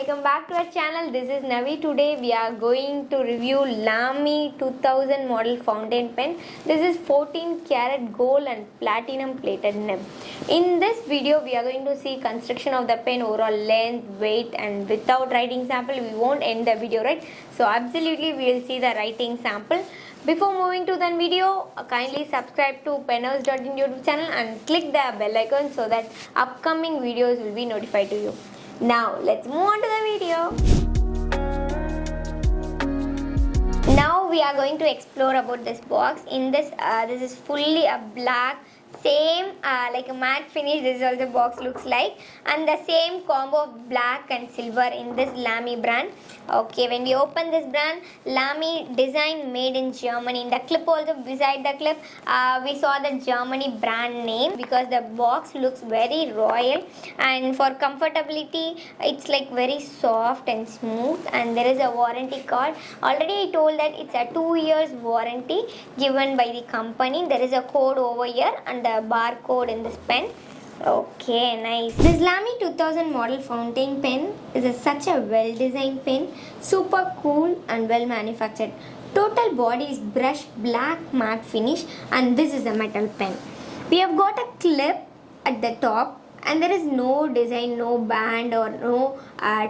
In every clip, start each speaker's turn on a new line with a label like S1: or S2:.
S1: welcome back to our channel. This is Navi. Today we are going to review Lamy 2000 model fountain pen. This is 14 karat gold and platinum plated nib. In this video we are going to see construction of the pen, overall length, weight, and without writing sample we won't end the video, right? So absolutely we will see the writing sample. Before moving to the video, kindly subscribe to penners.in YouTube channel and click the bell icon so that upcoming videos will be notified to you. Now let's move on to the video. Now we are going to explore about this box. In this, this is fully a black, same like a matte finish. This is how the box looks like, and the same combo of black and silver in this Lamy brand. Okay, when we open this brand, Lamy design made in Germany. In the clip also, beside the clip, we saw the Germany brand name because the box looks very royal, and for comfortability, it's like very soft and smooth. And there is a warranty card. Already I told that it's a 2 years warranty given by the company. There is a code over here and the barcode in this pen. Okay, nice. This Lamy 2000 model fountain pen is such a well designed pen, super cool and well manufactured. Total body is brushed black matte finish, and this is a metal pen. We have got a clip at the top, and there is no design, no band or no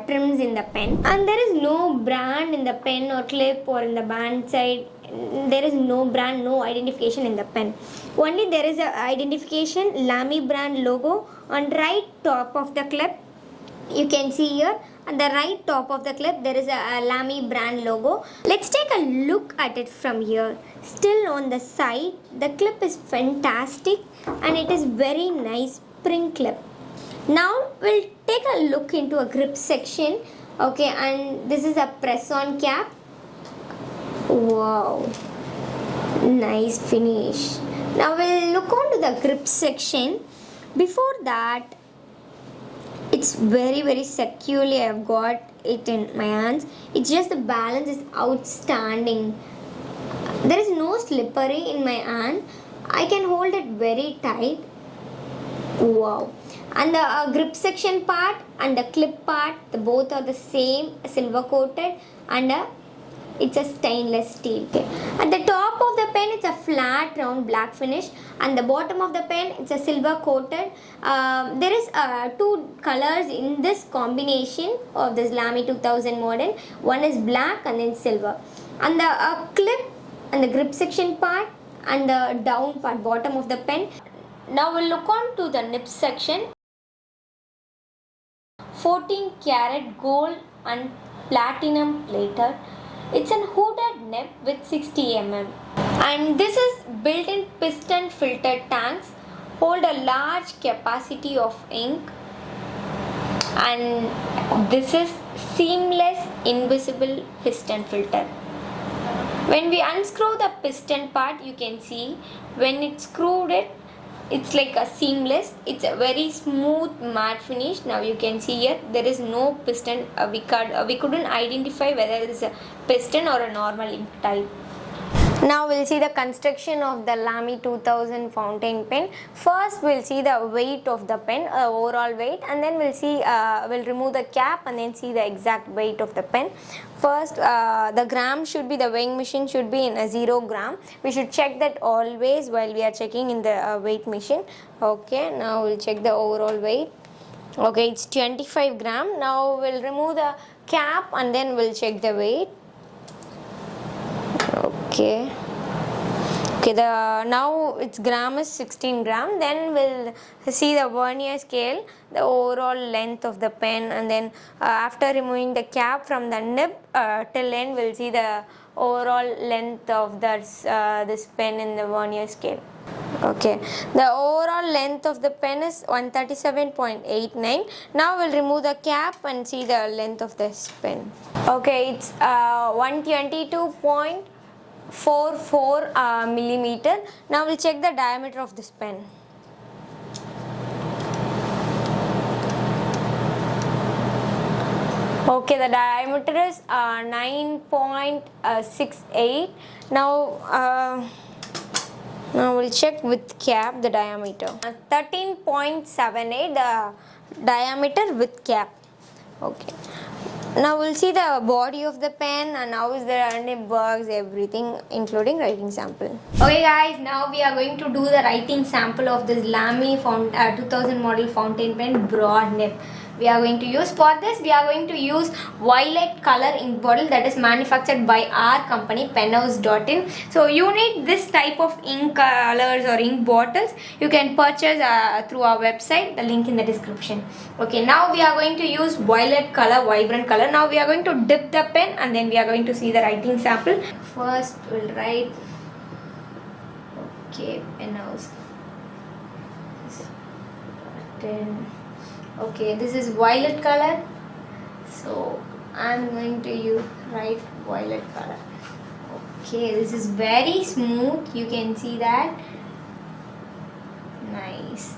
S1: trims in the pen, and there is no brand in the pen or clip or in the band side. There is no brand, no identification in the pen. Only there is a identification Lamy brand logo on right top of the clip. You can see here on the right top of the clip there is a Lamy brand logo. Let's take a look at it from here. Still on the side, the clip is fantastic and it is very nice spring clip. Now we'll take a look into a grip section. Okay, and this is a press on cap. Wow, nice finish. Now we'll look on to the grip section. Before that, it's very securely. I've got it in my hands. It's just the balance is outstanding. There is no slippery in my hand. I can hold it very tight. Wow. And the grip section part and the clip part, both are the same, silver coated, and it's a stainless steel. Okay. At the top of the pen, it's a flat round black finish, and the bottom of the pen, it's a silver coated. There is two colors in this combination of this Lamy 2000 model. One is black and then silver. And the clip and the grip section part and the down part, bottom of the pen. Now we'll look on to the nib section. 14 karat gold and platinum plated. It's an hooded nib with 60 mm, and this is built-in piston filter tanks, hold a large capacity of ink, and this is seamless invisible piston filter. When we unscrew the piston part, you can see when it's screwed it's like a seamless. It's a very smooth matte finish. Now you can see here there is no piston. We couldn't identify whether it is a piston or a normal ink type. Now we'll see the construction of the Lamy 2000 fountain pen. First we'll see the weight of the pen, overall weight, and then we'll see we'll remove the cap and then see the exact weight of the pen. First the gram should be, the weighing machine should be in a 0 gram. We should check that always while we are checking in the weight machine. Okay, now we'll check the overall weight. Okay, it's 25 gram. Now we'll remove the cap and then we'll check the weight. Okay, now its gram is 16 gram. Then we'll see the vernier scale, the overall length of the pen, and then after removing the cap from the nib till end, we'll see the overall length of this pen in the vernier scale. Okay, the overall length of the pen is 137.89. Now we'll remove the cap and see the length of this pen. Okay, it's 122.44 millimeter. Now we'll check the diameter of this pen. Okay, the diameter is 9.68. Now we'll check with cap the diameter. 13.78 the diameter with cap. Okay. Now we'll see the body of the pen and how is there and it works, everything including writing sample. Okay guys, now we are going to do the writing sample of this Lamy 2000 model fountain pen broad nib. We are going to use for this, we are going to use violet color ink bottle that is manufactured by our company penhouse.in. So you need this type of ink colors or ink bottles. You can purchase through our website, the link in the description. Okay, now we are going to use violet color, vibrant color. Now we are going to dip the pen and then we are going to see the writing sample. First we'll write, okay, penhouse. Then okay, this is violet color, so I'm going to write violet color. Okay, this is very smooth, you can see that. Nice.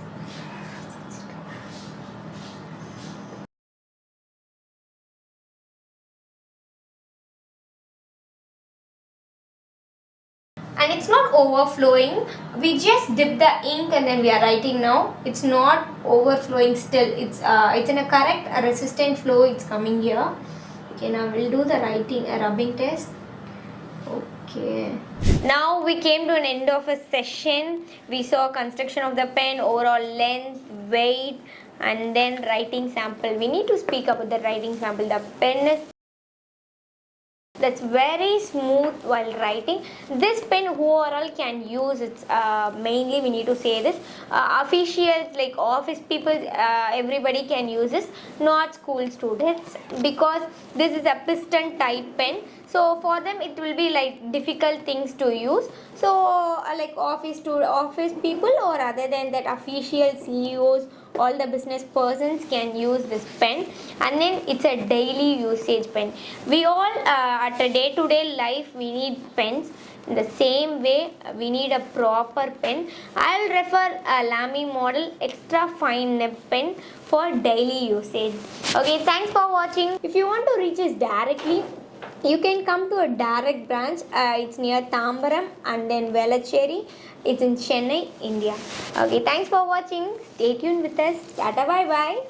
S1: And it's not overflowing, we just dip the ink and then we are writing now. It's not overflowing still, it's in a correct resistant flow, it's coming here. Okay, now we'll do the writing rubbing test. Okay, now we came to an end of a session. We saw construction of the pen, overall length, weight, and then writing sample. We need to speak about the writing sample. The pen is that's very smooth while writing. This pen overall can use it. Mainly we need to say this, officials like office people, everybody can use this, not school students, because this is a piston type pen, so for them it will be like difficult things to use. So like office people, or other than that official CEOs, all the business persons can use this pen. And then it's a daily usage pen. We all at a day-to-day life we need pens. In the same way we need a proper pen. I'll refer a Lamy model extra fine nib pen for daily usage. Okay, thanks for watching. If you want to reach us directly, you can come to a direct branch. It's near Tambaram and then Velachery. It's in Chennai, India. Okay, thanks for watching. Stay tuned with us. Tata, bye bye.